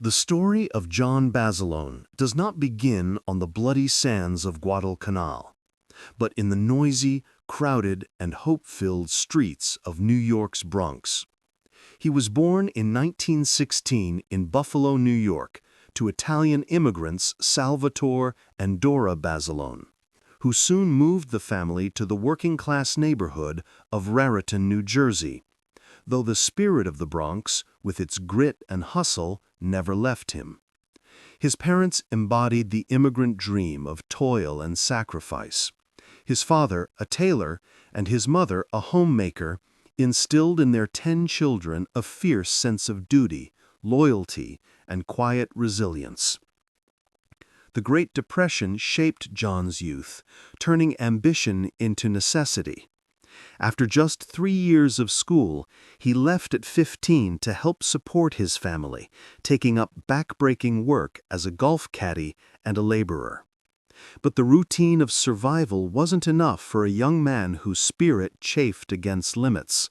The story of John Basilone does not begin on the bloody sands of Guadalcanal, but in the noisy, crowded, and hope-filled streets of New York's Bronx. He was born in 1916 in Buffalo, New York, to Italian immigrants Salvatore and Dora Basilone, who soon moved the family to the working-class neighborhood of Raritan, New Jersey, though the spirit of the Bronx, with its grit and hustle, never left him. His parents embodied the immigrant dream of toil and sacrifice. His father, a tailor, and his mother, a homemaker, instilled in their 10 children a fierce sense of duty, loyalty, and quiet resilience. The Great Depression shaped John's youth, turning ambition into necessity. After just 3 years of school, he left at 15 to help support his family, taking up back-breaking work as a golf caddy and a laborer. But the routine of survival wasn't enough for a young man whose spirit chafed against limits.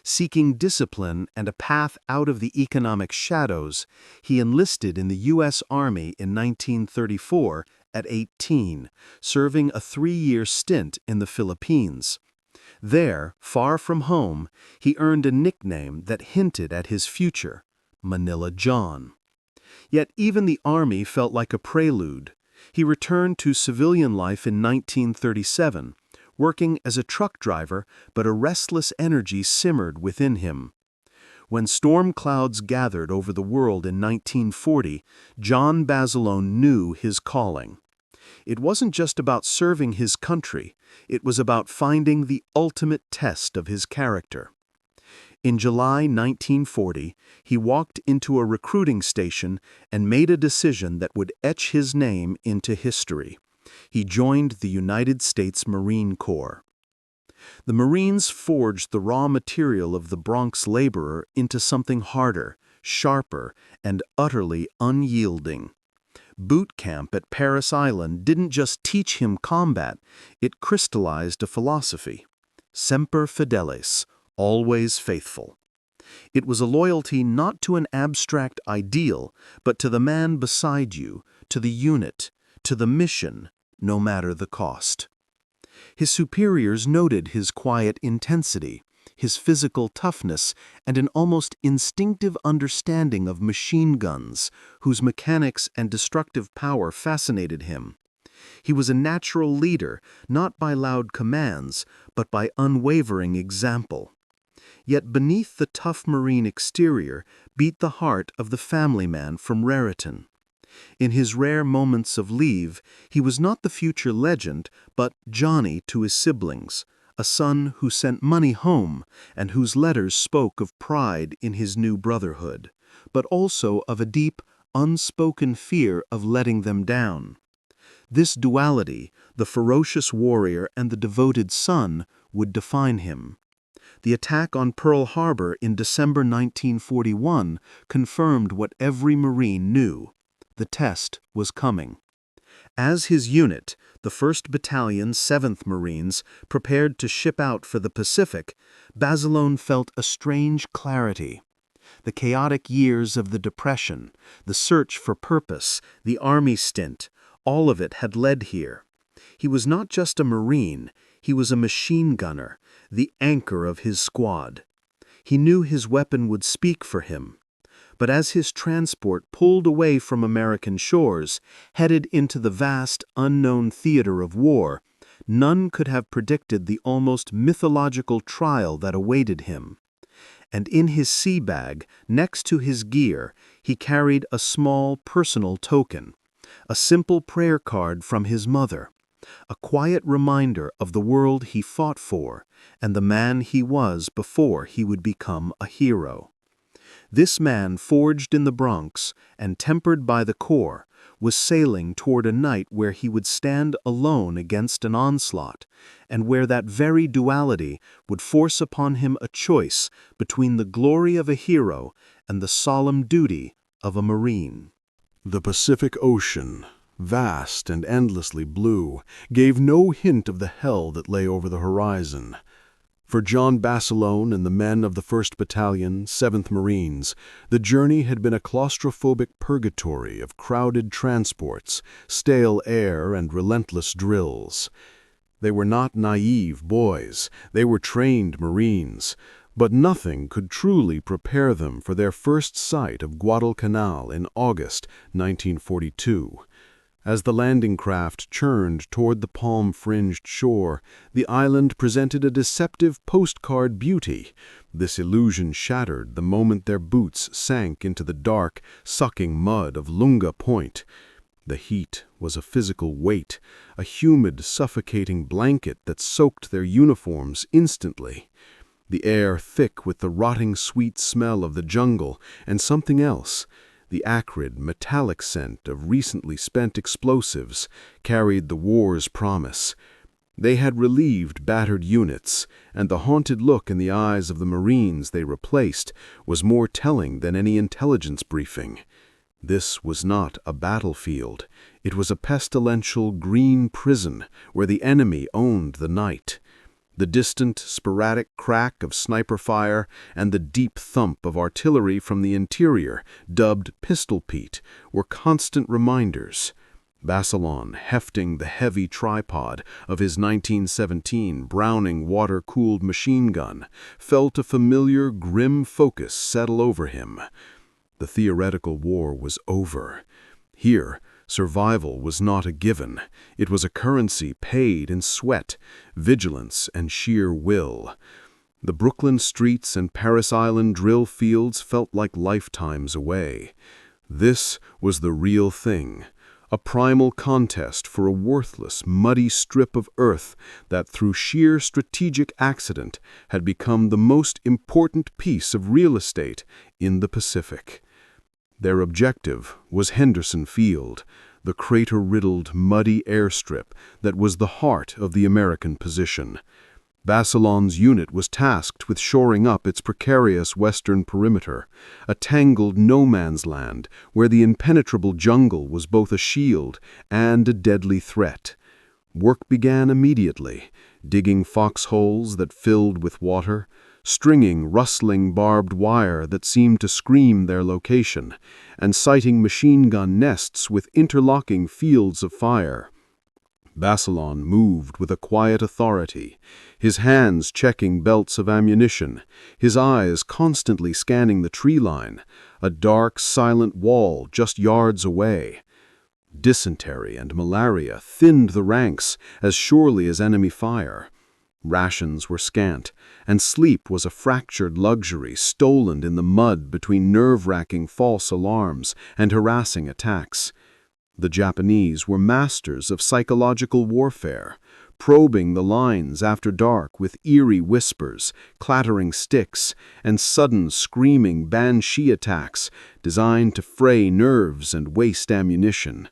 Seeking discipline and a path out of the economic shadows, he enlisted in the U.S. Army in 1934 at 18, serving a 3-year stint in the Philippines. There, far from home, he earned a nickname that hinted at his future, Manila John. Yet even the Army felt like a prelude. He returned to civilian life in 1937, working as a truck driver, but a restless energy simmered within him. When storm clouds gathered over the world in 1940, John Basilone knew his calling. It wasn't just about serving his country, it was about finding the ultimate test of his character. In July 1940, he walked into a recruiting station and made a decision that would etch his name into history. He joined the United States Marine Corps. The Marines forged the raw material of the Bronx laborer into something harder, sharper, and utterly unyielding. Boot camp at Paris Island didn't just teach him combat, it crystallized a philosophy. Semper fidelis, always faithful. It was a loyalty not to an abstract ideal, but to the man beside you, to the unit, to the mission, no matter the cost. His superiors noted his quiet intensity, his physical toughness, and an almost instinctive understanding of machine guns, whose mechanics and destructive power fascinated him. He was a natural leader, not by loud commands, but by unwavering example. Yet beneath the tough Marine exterior beat the heart of the family man from Raritan. In his rare moments of leave, he was not the future legend, but Johnny to his siblings, a son who sent money home and whose letters spoke of pride in his new brotherhood, but also of a deep, unspoken fear of letting them down. This duality, the ferocious warrior and the devoted son, would define him. The attack on Pearl Harbor in December 1941 confirmed what every Marine knew. The test was coming. As his unit, the 1st Battalion, 7th Marines, prepared to ship out for the Pacific, Basilone felt a strange clarity. The chaotic years of the Depression, the search for purpose, the Army stint, all of it had led here. He was not just a Marine, he was a machine gunner, the anchor of his squad. He knew his weapon would speak for him. But as his transport pulled away from American shores, headed into the vast, unknown theater of war, none could have predicted the almost mythological trial that awaited him. And in his sea bag, next to his gear, he carried a small personal token, a simple prayer card from his mother, a quiet reminder of the world he fought for and the man he was before he would become a hero. This man, forged in the Bronx and tempered by the Corps, was sailing toward a night where he would stand alone against an onslaught, and where that very duality would force upon him a choice between the glory of a hero and the solemn duty of a Marine. The Pacific Ocean, vast and endlessly blue, gave no hint of the hell that lay over the horizon. For John Basilone and the men of the 1st Battalion, 7th Marines, the journey had been a claustrophobic purgatory of crowded transports, stale air, and relentless drills. They were not naive boys, they were trained Marines, but nothing could truly prepare them for their first sight of Guadalcanal in August 1942. As the landing craft churned toward the palm-fringed shore, the island presented a deceptive postcard beauty. This illusion shattered the moment their boots sank into the dark, sucking mud of Lunga Point. The heat was a physical weight, a humid, suffocating blanket that soaked their uniforms instantly. The air thick with the rotting sweet smell of the jungle and something else, the acrid, metallic scent of recently spent explosives, carried the war's promise. They had relieved battered units, and the haunted look in the eyes of the Marines they replaced was more telling than any intelligence briefing. This was not a battlefield. It was a pestilential green prison where the enemy owned the night. The distant, sporadic crack of sniper fire and the deep thump of artillery from the interior, dubbed Pistol Pete, were constant reminders. Basilone, hefting the heavy tripod of his 1917 Browning water-cooled machine gun, felt a familiar, grim focus settle over him. The theoretical war was over. Here, survival was not a given. It was a currency paid in sweat, vigilance, and sheer will. The Brooklyn streets and Paris Island drill fields felt like lifetimes away. This was the real thing, a primal contest for a worthless, muddy strip of earth that through sheer strategic accident had become the most important piece of real estate in the Pacific. Their objective was Henderson Field, the crater-riddled, muddy airstrip that was the heart of the American position. Basilone's unit was tasked with shoring up its precarious western perimeter, a tangled no-man's land where the impenetrable jungle was both a shield and a deadly threat. Work began immediately, digging foxholes that filled with water, stringing rustling barbed wire that seemed to scream their location, and sighting machine gun nests with interlocking fields of fire. Basilone moved with a quiet authority, his hands checking belts of ammunition, his eyes constantly scanning the tree line, a dark, silent wall just yards away. Dysentery and malaria thinned the ranks as surely as enemy fire. Rations were scant, and sleep was a fractured luxury stolen in the mud between nerve-wracking false alarms and harassing attacks. The Japanese were masters of psychological warfare, probing the lines after dark with eerie whispers, clattering sticks, and sudden screaming banshee attacks designed to fray nerves and waste ammunition.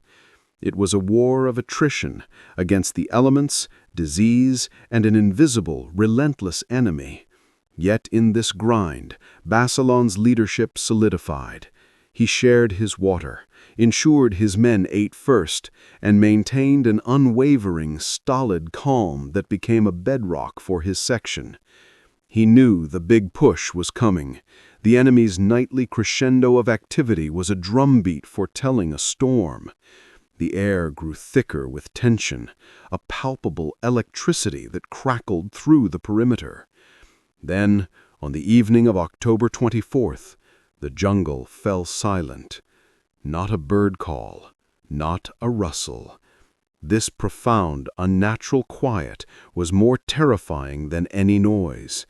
It was a war of attrition against the elements, disease, and an invisible, relentless enemy. Yet in this grind, Basilone's leadership solidified. He shared his water, ensured his men ate first, and maintained an unwavering, stolid calm that became a bedrock for his section. He knew the big push was coming. The enemy's nightly crescendo of activity was a drumbeat foretelling a storm. The air grew thicker with tension, a palpable electricity that crackled through the perimeter. Then, on the evening of October 24th, the jungle fell silent. Not a bird call, not a rustle. This profound, unnatural quiet was more terrifying than any noise.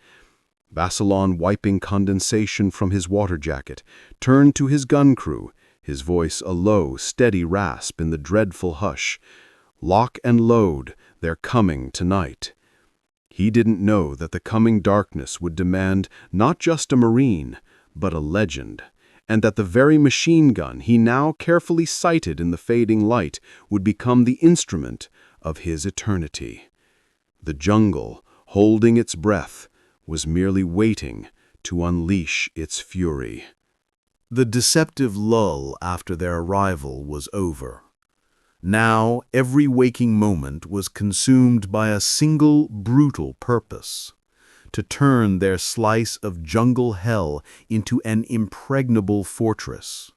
Basilone, wiping condensation from his water jacket, turned to his gun crew, his voice a low, steady rasp in the dreadful hush. "Lock and load, they're coming tonight." He didn't know that the coming darkness would demand not just a Marine, but a legend, and that the very machine gun he now carefully sighted in the fading light would become the instrument of his eternity. The jungle, holding its breath, was merely waiting to unleash its fury. The deceptive lull after their arrival was over. Now every waking moment was consumed by a single brutal purpose: to turn their slice of jungle hell into an impregnable fortress.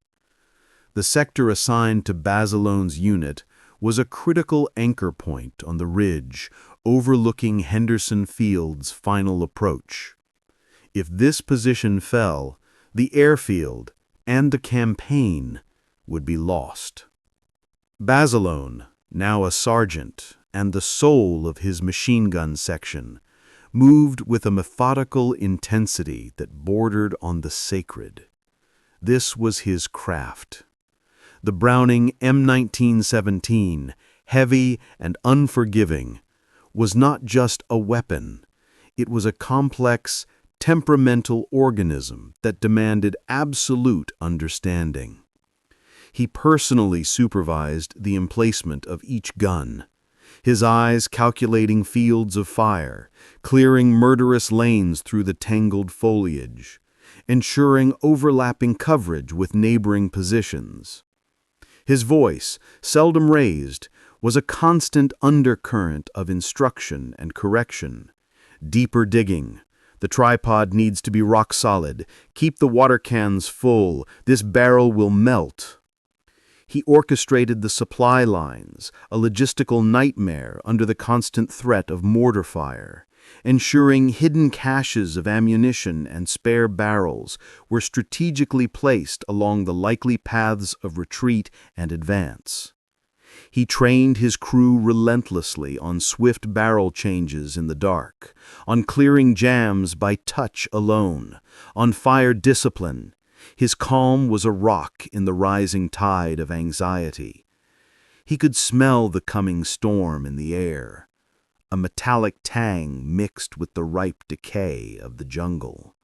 The sector assigned to Basilone's unit was a critical anchor point on the ridge overlooking Henderson Field's final approach. If this position fell, the airfield and the campaign would be lost. Basilone, now a sergeant and the soul of his machine gun section, moved with a methodical intensity that bordered on the sacred. This was his craft. The Browning M1917, heavy and unforgiving, was not just a weapon. It was a complex, temperamental organism that demanded absolute understanding. He personally supervised the emplacement of each gun, his eyes calculating fields of fire, clearing murderous lanes through the tangled foliage, ensuring overlapping coverage with neighboring positions. His voice, seldom raised, was a constant undercurrent of instruction and correction. Deeper digging. The tripod needs to be rock solid. Keep the water cans full. This barrel will melt. He orchestrated the supply lines, a logistical nightmare under the constant threat of mortar fire, ensuring hidden caches of ammunition and spare barrels were strategically placed along the likely paths of retreat and advance. He trained his crew relentlessly on swift barrel changes in the dark, on clearing jams by touch alone, on fire discipline. His calm was a rock in the rising tide of anxiety. He could smell the coming storm in the air, a metallic tang mixed with the ripe decay of the jungle.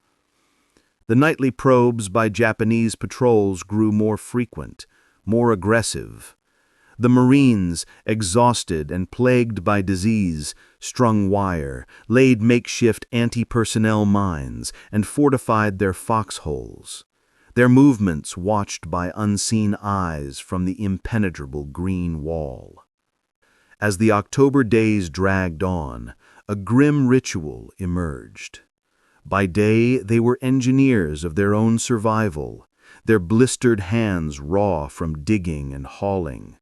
The nightly probes by Japanese patrols grew more frequent, more aggressive. The Marines, exhausted and plagued by disease, strung wire, laid makeshift anti-personnel mines, and fortified their foxholes, their movements watched by unseen eyes from the impenetrable green wall. As the October days dragged on, a grim ritual emerged. By day, they were engineers of their own survival, their blistered hands raw from digging and hauling.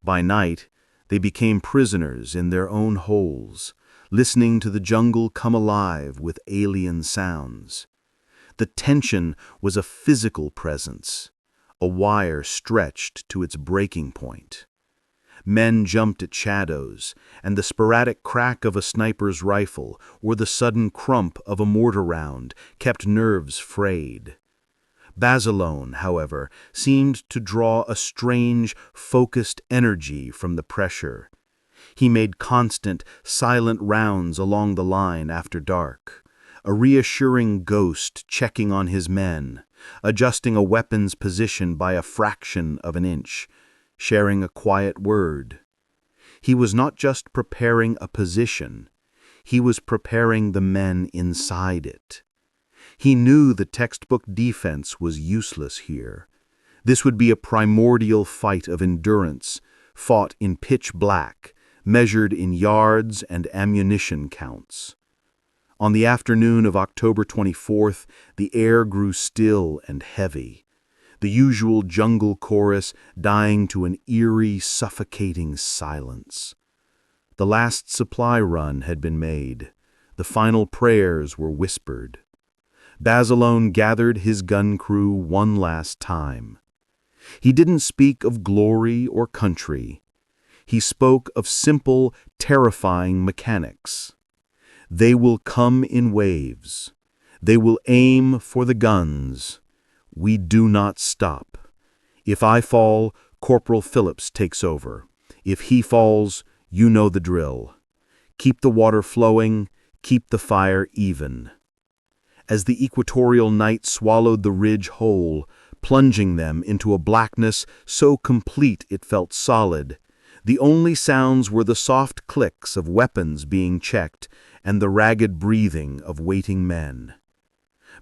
By night, they became prisoners in their own holes, listening to the jungle come alive with alien sounds. The tension was a physical presence, a wire stretched to its breaking point. Men jumped at shadows, and the sporadic crack of a sniper's rifle or the sudden crump of a mortar round kept nerves frayed. Basilone, however, seemed to draw a strange, focused energy from the pressure. He made constant, silent rounds along the line after dark, a reassuring ghost checking on his men, adjusting a weapon's position by a fraction of an inch, sharing a quiet word. He was not just preparing a position, he was preparing the men inside it. He knew the textbook defense was useless here. This would be a primordial fight of endurance, fought in pitch black, measured in yards and ammunition counts. On the afternoon of October 24th, the air grew still and heavy, the usual jungle chorus dying to an eerie, suffocating silence. The last supply run had been made. The final prayers were whispered. Basilone gathered his gun crew one last time. He didn't speak of glory or country. He spoke of simple, terrifying mechanics. They will come in waves. They will aim for the guns. We do not stop. If I fall, Corporal Phillips takes over. If he falls, you know the drill. Keep the water flowing, keep the fire even. As the equatorial night swallowed the ridge whole, plunging them into a blackness so complete it felt solid, the only sounds were the soft clicks of weapons being checked and the ragged breathing of waiting men.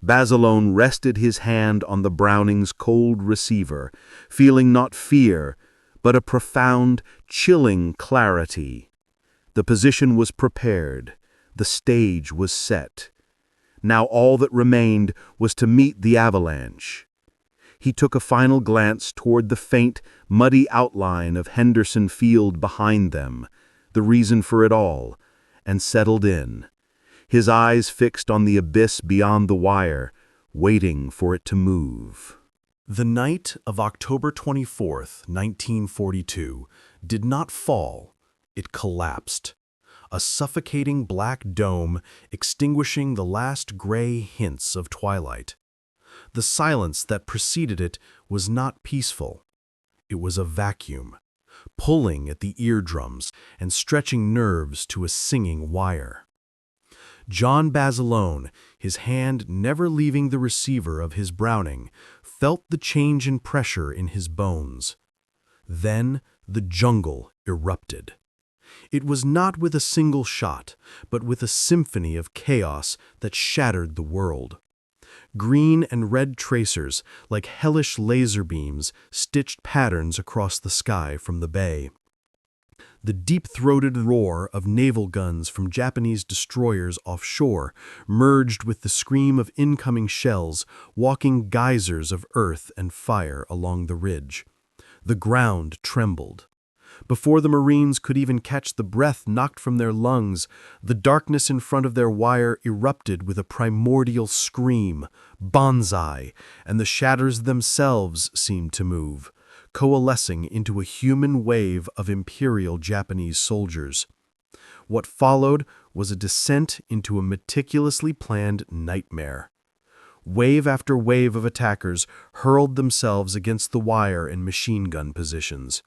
Basilone rested his hand on the Browning's cold receiver, feeling not fear, but a profound, chilling clarity. The position was prepared, the stage was set. Now all that remained was to meet the avalanche. He took a final glance toward the faint, muddy outline of Henderson Field behind them, the reason for it all, and settled in, his eyes fixed on the abyss beyond the wire, waiting for it to move. The night of October 24th, 1942, did not fall, it collapsed. A suffocating black dome extinguishing the last gray hints of twilight. The silence that preceded it was not peaceful. It was a vacuum, pulling at the eardrums and stretching nerves to a singing wire. John Basilone, his hand never leaving the receiver of his Browning, felt the change in pressure in his bones. Then the jungle erupted. It was not with a single shot, but with a symphony of chaos that shattered the world. Green and red tracers, like hellish laser beams, stitched patterns across the sky from the bay. The deep-throated roar of naval guns from Japanese destroyers offshore merged with the scream of incoming shells, walking geysers of earth and fire along the ridge. The ground trembled. Before the Marines could even catch the breath knocked from their lungs, the darkness in front of their wire erupted with a primordial scream, banzai, and the shadows themselves seemed to move, coalescing into a human wave of Imperial Japanese soldiers. What followed was a descent into a meticulously planned nightmare. Wave after wave of attackers hurled themselves against the wire in machine gun positions.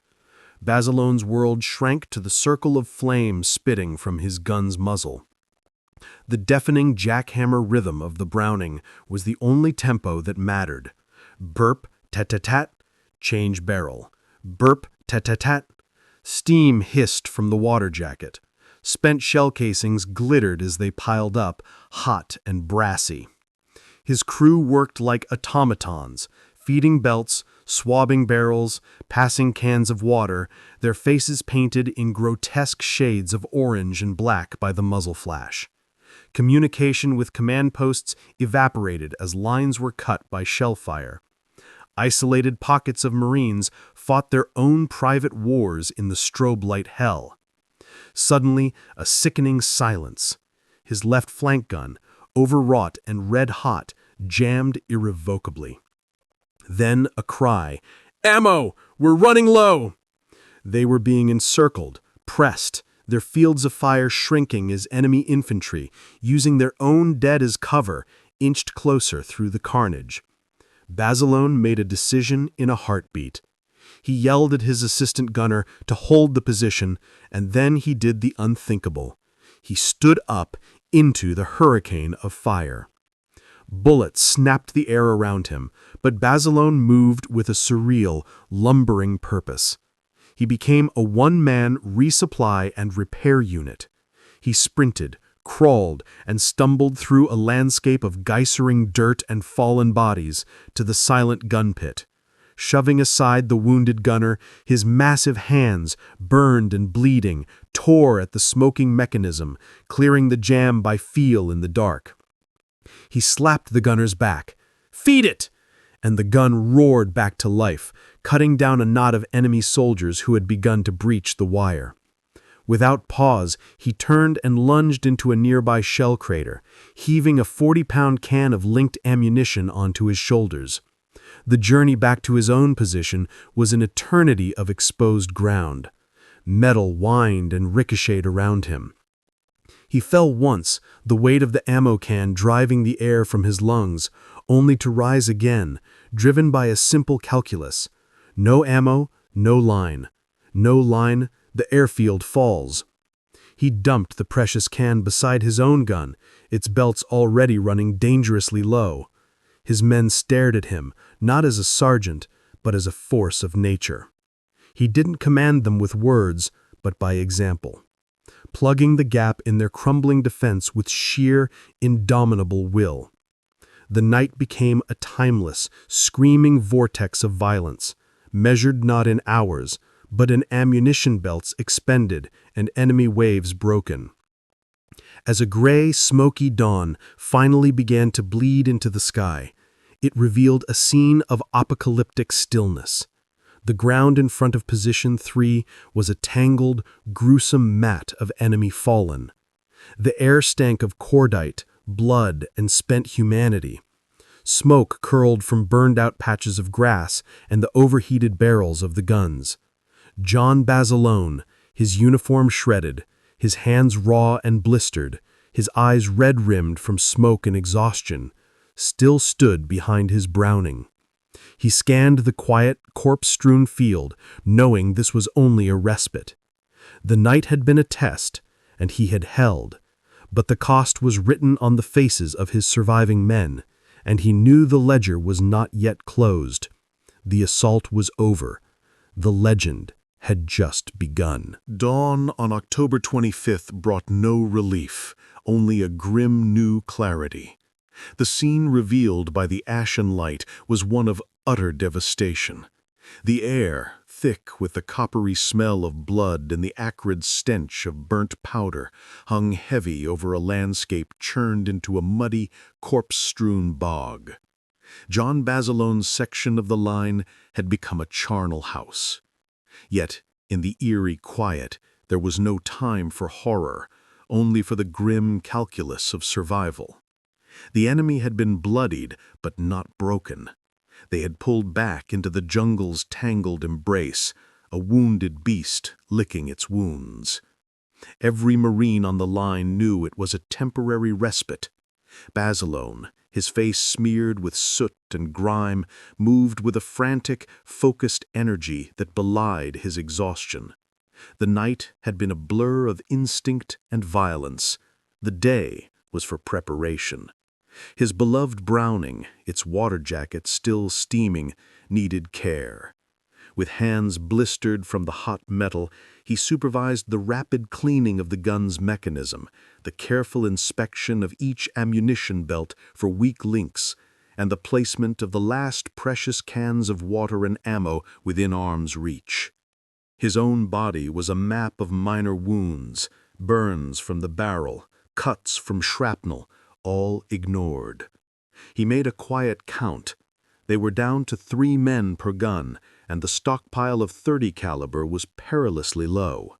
Basilone's world shrank to the circle of flame spitting from his gun's muzzle. The deafening jackhammer rhythm of the Browning was the only tempo that mattered. Burp, tat-tat-tat, change barrel. Burp, tat-tat-tat. Steam hissed from the water jacket. Spent shell casings glittered as they piled up, hot and brassy. His crew worked like automatons, feeding belts, swabbing barrels, passing cans of water, their faces painted in grotesque shades of orange and black by the muzzle flash. Communication with command posts evaporated as lines were cut by shell fire. Isolated pockets of Marines fought their own private wars in the strobe light hell. Suddenly, a sickening silence. His left flank gun, overwrought and red-hot, jammed irrevocably. Then a cry, "Ammo! We're running low!" They were being encircled, pressed, their fields of fire shrinking as enemy infantry, using their own dead as cover, inched closer through the carnage. Basilone made a decision in a heartbeat. He yelled at his assistant gunner to hold the position, and then he did the unthinkable. He stood up into the hurricane of fire. Bullets snapped the air around him, but Basilone moved with a surreal, lumbering purpose. He became a one-man resupply and repair unit. He sprinted, crawled, and stumbled through a landscape of geysering dirt and fallen bodies to the silent gun pit. Shoving aside the wounded gunner, his massive hands, burned and bleeding, tore at the smoking mechanism, clearing the jam by feel in the dark. He slapped the gunner's back. "Feed it!" And the gun roared back to life, cutting down a knot of enemy soldiers who had begun to breach the wire. Without pause, he turned and lunged into a nearby shell crater, heaving a 40-pound can of linked ammunition onto his shoulders. The journey back to his own position was an eternity of exposed ground. Metal whined and ricocheted around him. He fell once, the weight of the ammo can driving the air from his lungs, only to rise again, driven by a simple calculus. No ammo, no line. No line, the airfield falls. He dumped the precious can beside his own gun, its belts already running dangerously low. His men stared at him, not as a sergeant, but as a force of nature. He didn't command them with words, but by example, plugging the gap in their crumbling defense with sheer, indomitable will. The night became a timeless, screaming vortex of violence, measured not in hours, but in ammunition belts expended and enemy waves broken. As a gray, smoky dawn finally began to bleed into the sky, it revealed a scene of apocalyptic stillness. The ground in front of Position 3 was a tangled, gruesome mat of enemy fallen. The air stank of cordite, blood, and spent humanity. Smoke curled from burned-out patches of grass and the overheated barrels of the guns. John Basilone, his uniform shredded, his hands raw and blistered, his eyes red-rimmed from smoke and exhaustion, still stood behind his Browning. He scanned the quiet, corpse-strewn field, knowing this was only a respite. The night had been a test, and he had held, but the cost was written on the faces of his surviving men, and he knew the ledger was not yet closed. The assault was over. The legend had just begun. Dawn on October 25th brought no relief, only a grim new clarity. The scene revealed by the ashen light was one of utter devastation. The air, thick with the coppery smell of blood and the acrid stench of burnt powder, hung heavy over a landscape churned into a muddy, corpse-strewn bog. John Basilone's section of the line had become a charnel house. Yet, in the eerie quiet, there was no time for horror, only for the grim calculus of survival. The enemy had been bloodied, but not broken. They had pulled back into the jungle's tangled embrace, a wounded beast licking its wounds. Every Marine on the line knew it was a temporary respite. Basilone, his face smeared with soot and grime, moved with a frantic, focused energy that belied his exhaustion. The night had been a blur of instinct and violence. The day was for preparation. His beloved Browning, its water jacket still steaming, needed care. With hands blistered from the hot metal, he supervised the rapid cleaning of the gun's mechanism, the careful inspection of each ammunition belt for weak links, and the placement of the last precious cans of water and ammo within arm's reach. His own body was a map of minor wounds, burns from the barrel, cuts from shrapnel, all ignored. He made a quiet count. They were down to 3 men per gun, and the stockpile of .30 caliber was perilously low.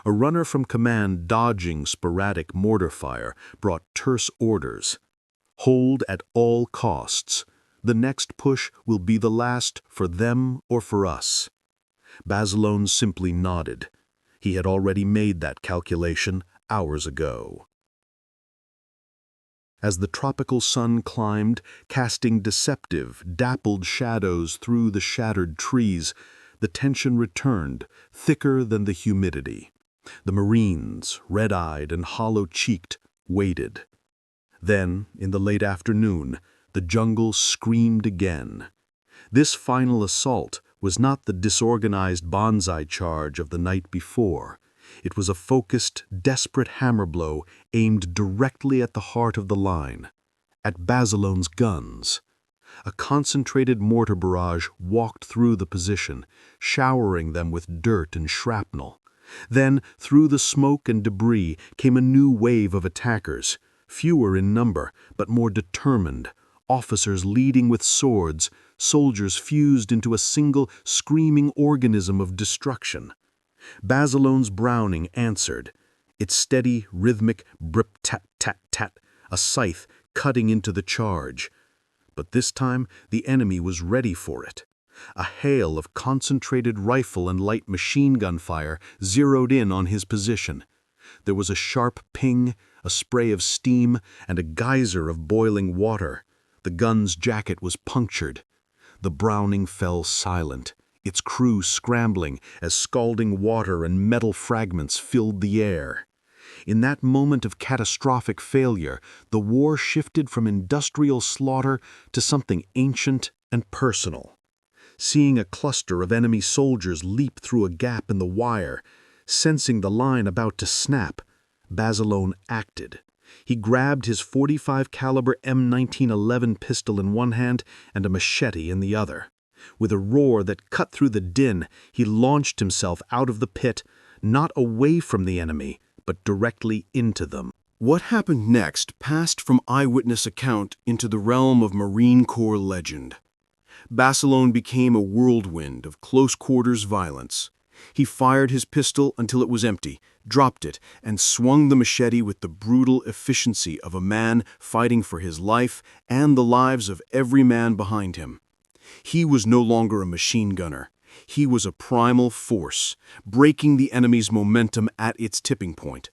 A runner from command dodging sporadic mortar fire brought terse orders. Hold at all costs. The next push will be the last for them or for us. Basilone simply nodded. He had already made that calculation hours ago. As the tropical sun climbed, casting deceptive, dappled shadows through the shattered trees, the tension returned, thicker than the humidity. The Marines, red-eyed and hollow-cheeked, waited. Then, in the late afternoon, the jungle screamed again. This final assault was not the disorganized bonsai charge of the night before. It was a focused, desperate hammer blow aimed directly at the heart of the line, at Basilone's guns. A concentrated mortar barrage walked through the position, showering them with dirt and shrapnel. Then, through the smoke and debris, came a new wave of attackers, fewer in number, but more determined, officers leading with swords, soldiers fused into a single, screaming organism of destruction. Basilone's Browning answered, its steady, rhythmic brip-tat-tat-tat, a scythe cutting into the charge. But this time the enemy was ready for it. A hail of concentrated rifle and light machine gun fire zeroed in on his position. There was a sharp ping, a spray of steam, and a geyser of boiling water. The gun's jacket was punctured. The Browning fell silent, its crew scrambling as scalding water and metal fragments filled the air. In that moment of catastrophic failure, the war shifted from industrial slaughter to something ancient and personal. Seeing a cluster of enemy soldiers leap through a gap in the wire, sensing the line about to snap, Basilone acted. He grabbed his .45 caliber M1911 pistol in one hand and a machete in the other. With a roar that cut through the din, he launched himself out of the pit, not away from the enemy, but directly into them. What happened next passed from eyewitness account into the realm of Marine Corps legend. Basilone became a whirlwind of close-quarters violence. He fired his pistol until it was empty, dropped it, and swung the machete with the brutal efficiency of a man fighting for his life and the lives of every man behind him. He was no longer a machine gunner. He was a primal force, breaking the enemy's momentum at its tipping point.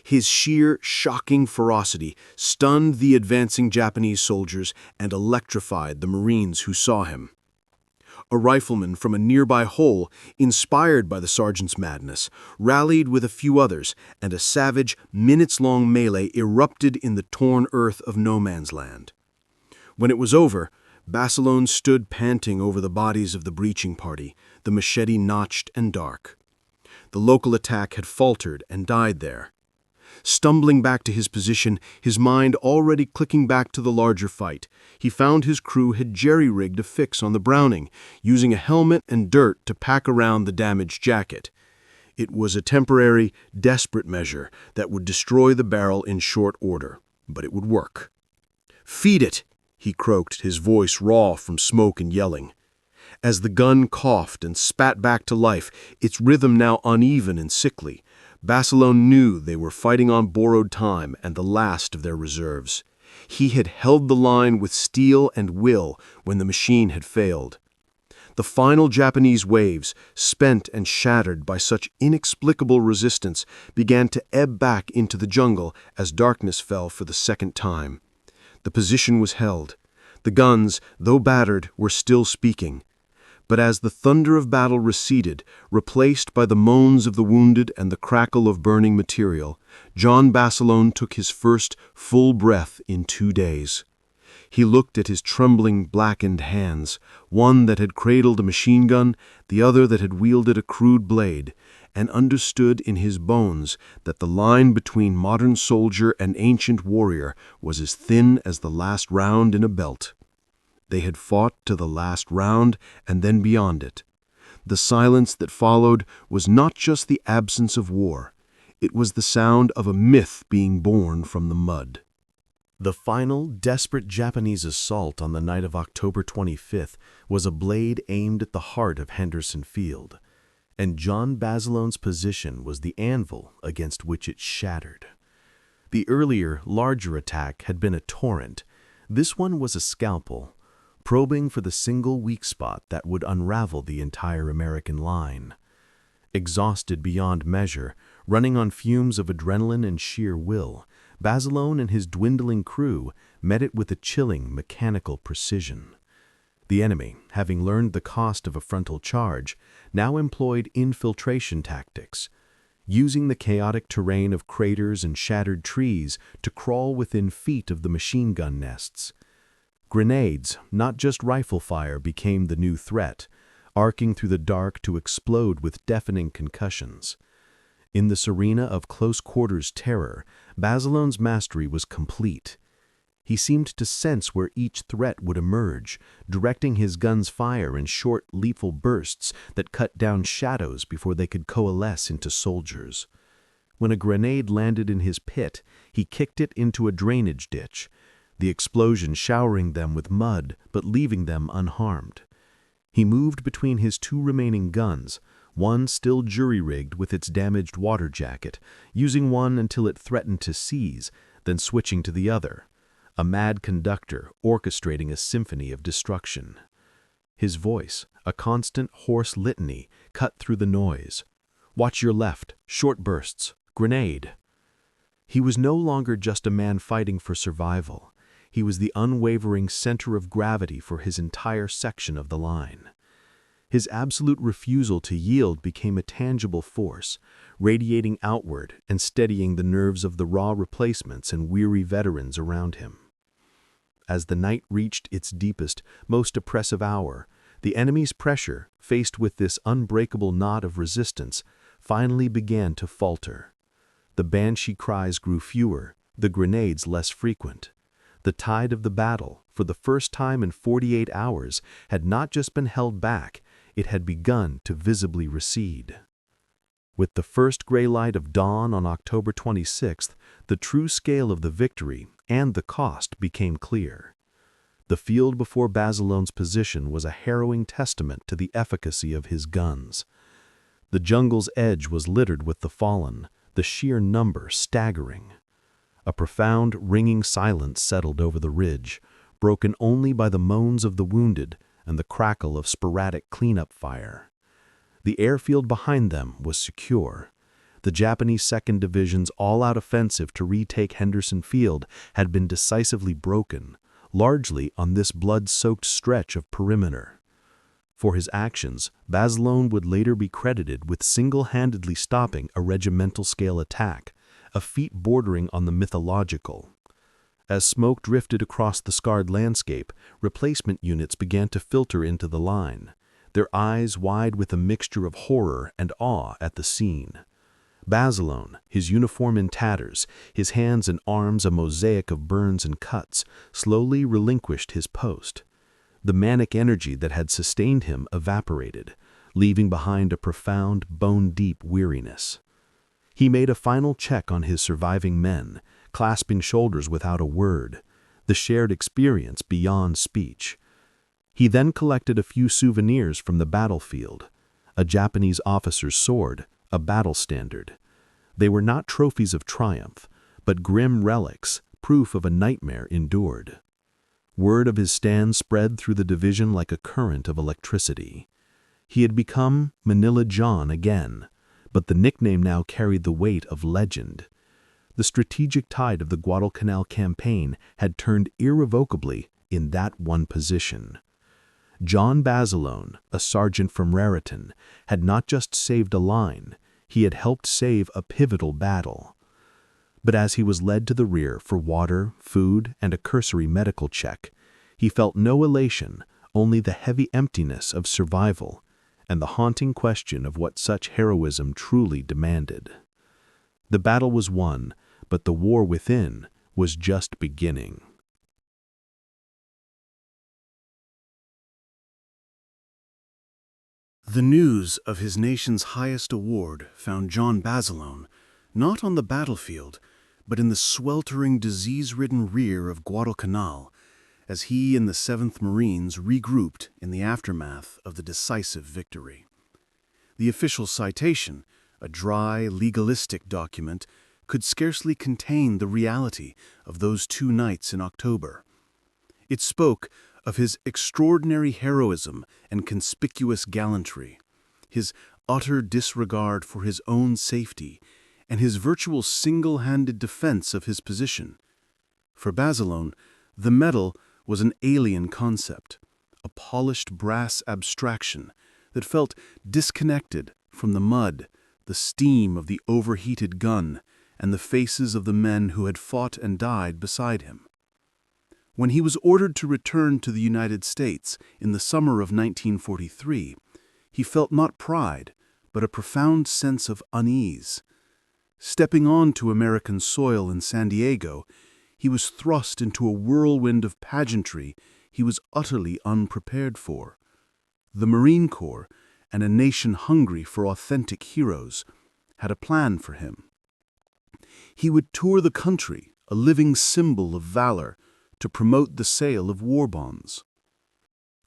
His sheer, shocking ferocity stunned the advancing Japanese soldiers and electrified the Marines who saw him. A rifleman from a nearby hole, inspired by the sergeant's madness, rallied with a few others, and a savage, minutes-long melee erupted in the torn earth of no man's land. When it was over, Basilone stood panting over the bodies of the breaching party, the machete notched and dark. The local attack had faltered and died there. Stumbling back to his position, his mind already clicking back to the larger fight, he found his crew had jerry-rigged a fix on the Browning, using a helmet and dirt to pack around the damaged jacket. It was a temporary, desperate measure that would destroy the barrel in short order, but it would work. "Feed it!" he croaked, his voice raw from smoke and yelling. As the gun coughed and spat back to life, its rhythm now uneven and sickly, Basilone knew they were fighting on borrowed time and the last of their reserves. He had held the line with steel and will when the machine had failed. The final Japanese waves, spent and shattered by such inexplicable resistance, began to ebb back into the jungle as darkness fell for the second time. The position was held. The guns, though battered, were still speaking. But as the thunder of battle receded, replaced by the moans of the wounded and the crackle of burning material, John Basilone took his first full breath in 2 days. He looked at his trembling, blackened hands, one that had cradled a machine gun, the other that had wielded a crude blade, and understood in his bones that the line between modern soldier and ancient warrior was as thin as the last round in a belt. They had fought to the last round and then beyond it. The silence that followed was not just the absence of war. It was the sound of a myth being born from the mud. The final, desperate Japanese assault on the night of October 25th was a blade aimed at the heart of Henderson Field, and John Basilone's position was the anvil against which it shattered. The earlier, larger attack had been a torrent. This one was a scalpel, probing for the single weak spot that would unravel the entire American line. Exhausted beyond measure, running on fumes of adrenaline and sheer will, Basilone and his dwindling crew met it with a chilling, mechanical precision. The enemy, having learned the cost of a frontal charge, now employed infiltration tactics, using the chaotic terrain of craters and shattered trees to crawl within feet of the machine gun nests. Grenades, not just rifle fire, became the new threat, arcing through the dark to explode with deafening concussions. In this arena of close-quarters terror, Basilone's mastery was complete. He seemed to sense where each threat would emerge, directing his gun's fire in short, lethal bursts that cut down shadows before they could coalesce into soldiers. When a grenade landed in his pit, he kicked it into a drainage ditch, the explosion showering them with mud but leaving them unharmed. He moved between his 2 remaining guns, one still jury-rigged with its damaged water jacket, using one until it threatened to seize, then switching to the other, a mad conductor orchestrating a symphony of destruction. His voice, a constant hoarse litany, cut through the noise. "Watch your left, short bursts, grenade." He was no longer just a man fighting for survival. He was the unwavering center of gravity for his entire section of the line. His absolute refusal to yield became a tangible force, radiating outward and steadying the nerves of the raw replacements and weary veterans around him. As the night reached its deepest, most oppressive hour, the enemy's pressure, faced with this unbreakable knot of resistance, finally began to falter. The banshee cries grew fewer, the grenades less frequent. The tide of the battle, for the first time in 48 hours, had not just been held back, it had begun to visibly recede. With the first gray light of dawn on October 26th, the true scale of the victory and the cost became clear. The field before Basilone's position was a harrowing testament to the efficacy of his guns. The jungle's edge was littered with the fallen, the sheer number staggering. A profound, ringing silence settled over the ridge, broken only by the moans of the wounded and the crackle of sporadic cleanup fire. The airfield behind them was secure. The Japanese 2nd Division's all-out offensive to retake Henderson Field had been decisively broken, largely on this blood-soaked stretch of perimeter. For his actions, Basilone would later be credited with single-handedly stopping a regimental-scale attack, a feat bordering on the mythological. As smoke drifted across the scarred landscape, replacement units began to filter into the line, their eyes wide with a mixture of horror and awe at the scene. Basilone, his uniform in tatters, his hands and arms a mosaic of burns and cuts, slowly relinquished his post. The manic energy that had sustained him evaporated, leaving behind a profound, bone-deep weariness. He made a final check on his surviving men, clasping shoulders without a word, the shared experience beyond speech. He then collected a few souvenirs from the battlefield, a Japanese officer's sword, a battle standard. They were not trophies of triumph, but grim relics, proof of a nightmare endured. Word of his stand spread through the division like a current of electricity. He had become Manila John again, but the nickname now carried the weight of legend. The strategic tide of the Guadalcanal campaign had turned irrevocably in that one position. John Basilone, a sergeant from Raritan, had not just saved a line, he had helped save a pivotal battle. But as he was led to the rear for water, food, and a cursory medical check, he felt no elation, only the heavy emptiness of survival and the haunting question of what such heroism truly demanded. The battle was won, but the war within was just beginning. The news of his nation's highest award found John Basilone not on the battlefield, but in the sweltering, disease-ridden rear of Guadalcanal, as he and the 7th Marines regrouped in the aftermath of the decisive victory. The official citation, a dry, legalistic document, could scarcely contain the reality of those 2 nights in October. It spoke of his extraordinary heroism and conspicuous gallantry, his utter disregard for his own safety, and his virtual single-handed defense of his position. For Basilone, the medal was an alien concept, a polished brass abstraction that felt disconnected from the mud, the steam of the overheated gun, and the faces of the men who had fought and died beside him. When he was ordered to return to the United States in the summer of 1943, he felt not pride, but a profound sense of unease. Stepping onto American soil in San Diego, he was thrust into a whirlwind of pageantry he was utterly unprepared for. The Marine Corps, and a nation hungry for authentic heroes, had a plan for him. He would tour the country, a living symbol of valor, to promote the sale of war bonds.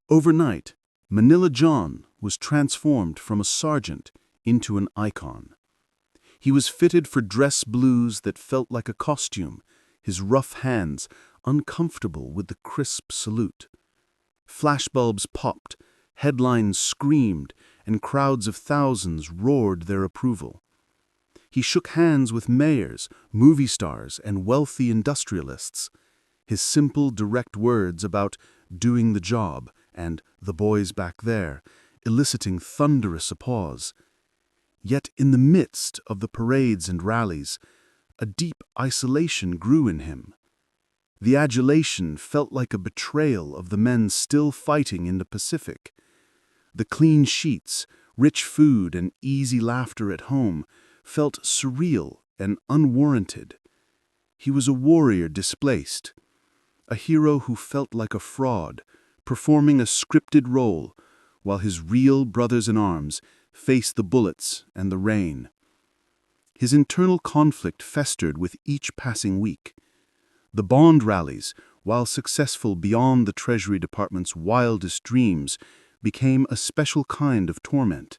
Overnight, Manila John was transformed from a sergeant into an icon. He was fitted for dress blues that felt like a costume, his rough hands uncomfortable with the crisp salute. Flashbulbs popped, headlines screamed, and crowds of thousands roared their approval. He shook hands with mayors, movie stars, and wealthy industrialists. His simple, direct words about doing the job and the boys back there, eliciting thunderous applause. Yet in the midst of the parades and rallies, a deep isolation grew in him. The adulation felt like a betrayal of the men still fighting in the Pacific. The clean sheets, rich food, and easy laughter at home felt surreal and unwarranted. He was a warrior displaced, a hero who felt like a fraud, performing a scripted role, while his real brothers-in-arms faced the bullets and the rain. His internal conflict festered with each passing week. The bond rallies, while successful beyond the Treasury Department's wildest dreams, became a special kind of torment.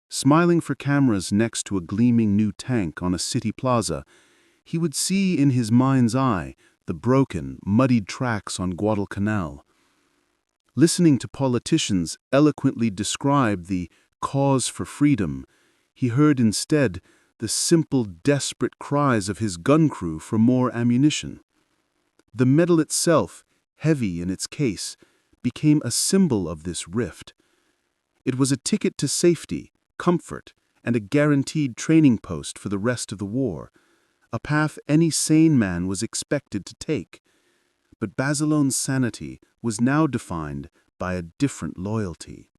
Smiling for cameras next to a gleaming new tank on a city plaza, he would see in his mind's eye the broken, muddied tracks on Guadalcanal. Listening to politicians eloquently describe the cause for freedom, he heard instead the simple, desperate cries of his gun crew for more ammunition. The medal itself, heavy in its case, became a symbol of this rift. It was a ticket to safety, comfort, and a guaranteed training post for the rest of the war, a path any sane man was expected to take. But Basilone's sanity was now defined by a different loyalty.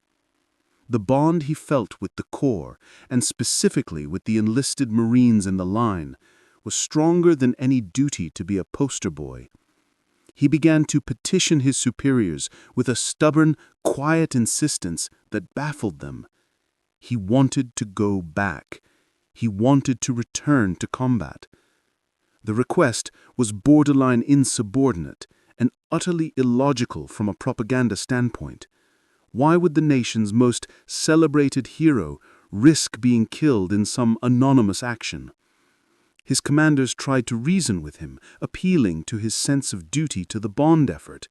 The bond he felt with the Corps, and specifically with the enlisted Marines in the line, was stronger than any duty to be a poster boy. He began to petition his superiors with a stubborn, quiet insistence that baffled them. He wanted to go back. He wanted to return to combat. The request was borderline insubordinate and utterly illogical from a propaganda standpoint. Why would the nation's most celebrated hero risk being killed in some anonymous action? His commanders tried to reason with him, appealing to his sense of duty to the bond effort,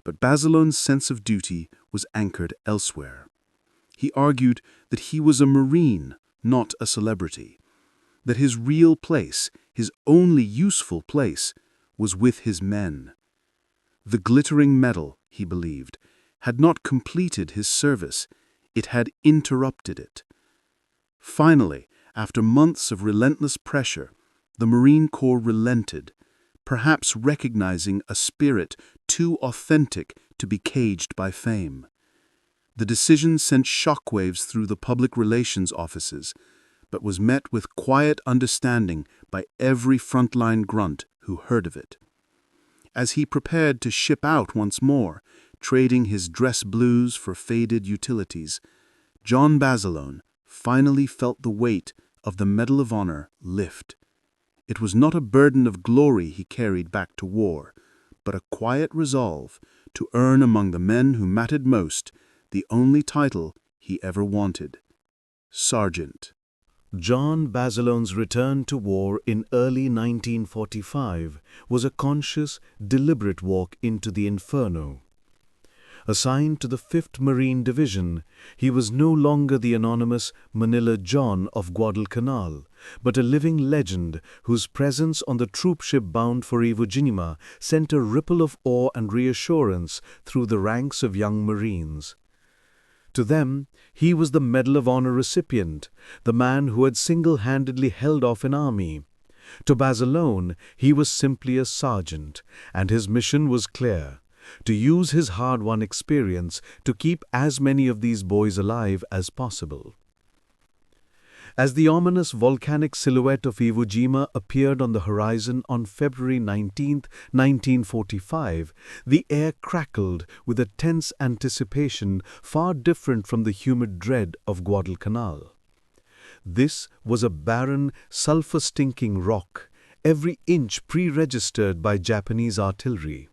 but Basilone's sense of duty was anchored elsewhere. He argued that he was a Marine, not a celebrity, that his real place, his only useful place, was with his men. The glittering medal, he believed, had not completed his service, it had interrupted it. Finally, after months of relentless pressure, the Marine Corps relented, perhaps recognizing a spirit too authentic to be caged by fame. The decision sent shockwaves through the public relations offices, but was met with quiet understanding by every frontline grunt who heard of it. As he prepared to ship out once more, trading his dress blues for faded utilities, John Basilone finally felt the weight of the Medal of Honor lift. It was not a burden of glory he carried back to war, but a quiet resolve to earn among the men who mattered most the only title he ever wanted: Sergeant. John Basilone's return to war in early 1945 was a conscious, deliberate walk into the inferno. Assigned to the 5th Marine Division, he was no longer the anonymous Manila John of Guadalcanal, but a living legend whose presence on the troop ship bound for Iwo Jima sent a ripple of awe and reassurance through the ranks of young Marines. To them, he was the Medal of Honor recipient, the man who had single-handedly held off an army. To Basilone, he was simply a sergeant, and his mission was clear: to use his hard-won experience to keep as many of these boys alive as possible. As the ominous volcanic silhouette of Iwo Jima appeared on the horizon on February 19, 1945, the air crackled with a tense anticipation far different from the humid dread of Guadalcanal. This was a barren, sulfur-stinking rock, every inch pre-registered by Japanese artillery.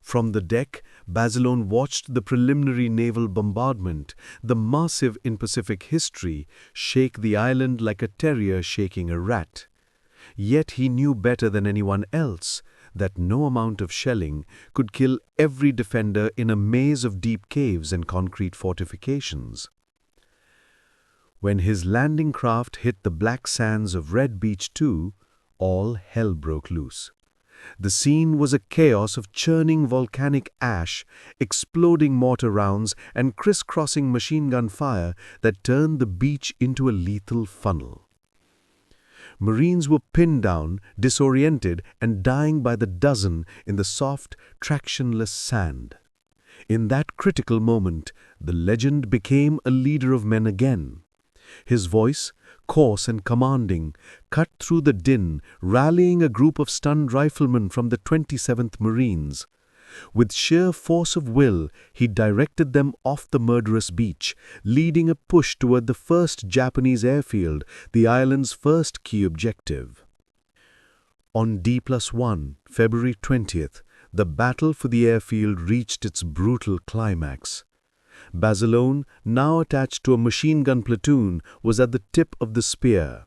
From the deck, Basilone watched the preliminary naval bombardment, the massive in Pacific history, shake the island like a terrier shaking a rat. Yet he knew better than anyone else that no amount of shelling could kill every defender in a maze of deep caves and concrete fortifications. When his landing craft hit the black sands of Red Beach 2, all hell broke loose. The scene was a chaos of churning volcanic ash, exploding mortar rounds, and crisscrossing machine gun fire that turned the beach into a lethal funnel. Marines were pinned down, disoriented, and dying by the dozen in the soft, tractionless sand. In that critical moment, the legend became a leader of men again. His voice, coarse and commanding, cut through the din, rallying a group of stunned riflemen from the 27th Marines. With sheer force of will, he directed them off the murderous beach, leading a push toward the first Japanese airfield, the island's first key objective. On D+1, February 20th, the battle for the airfield reached its brutal climax. Basilone, now attached to a machine gun platoon, was at the tip of the spear.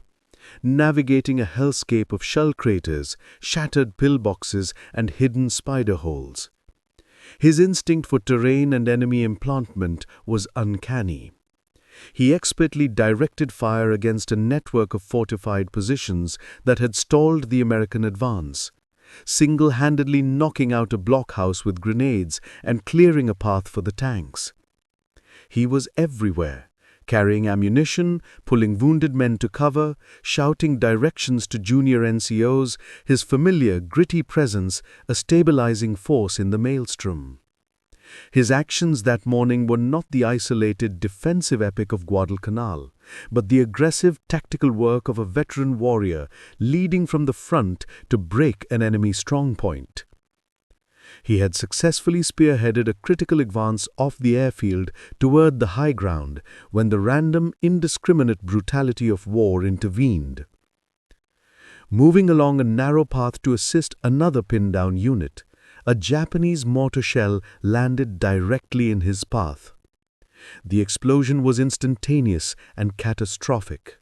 Navigating a hellscape of shell craters, shattered pillboxes, and hidden spider holes. His instinct for terrain and enemy emplantment was uncanny. He expertly directed fire against a network of fortified positions that had stalled the American advance, single-handedly knocking out a blockhouse with grenades and clearing a path for the tanks. He was everywhere, carrying ammunition, pulling wounded men to cover, shouting directions to junior NCOs, his familiar, gritty presence a stabilizing force in the maelstrom. His actions that morning were not the isolated defensive epic of Guadalcanal, but the aggressive tactical work of a veteran warrior leading from the front to break an enemy strongpoint. He had successfully spearheaded a critical advance off the airfield toward the high ground when the random, indiscriminate brutality of war intervened. Moving along a narrow path to assist another pinned-down unit, a Japanese mortar shell landed directly in his path. The explosion was instantaneous and catastrophic.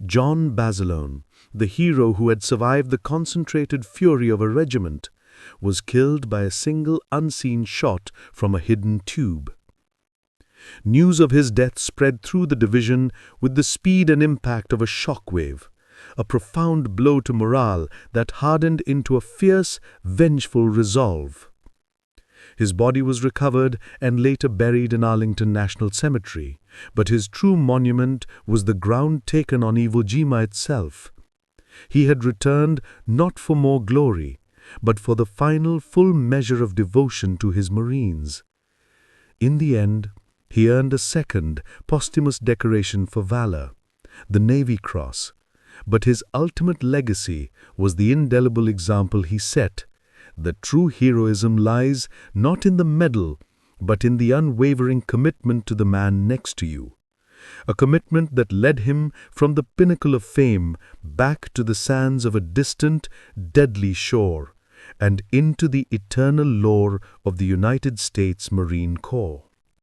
John Basilone, the hero who had survived the concentrated fury of a regiment, was killed by a single unseen shot from a hidden tube. News of his death spread through the division with the speed and impact of a shockwave, a profound blow to morale that hardened into a fierce, vengeful resolve. His body was recovered and later buried in Arlington National Cemetery, but his true monument was the ground taken on Iwo Jima itself. He had returned not for more glory, but for the final full measure of devotion to his Marines. In the end, he earned a second posthumous decoration for valor, the Navy Cross, but his ultimate legacy was the indelible example he set, that true heroism lies not in the medal, but in the unwavering commitment to the man next to you, a commitment that led him from the pinnacle of fame back to the sands of a distant, deadly shore, and into the eternal lore of the United States Marine Corps.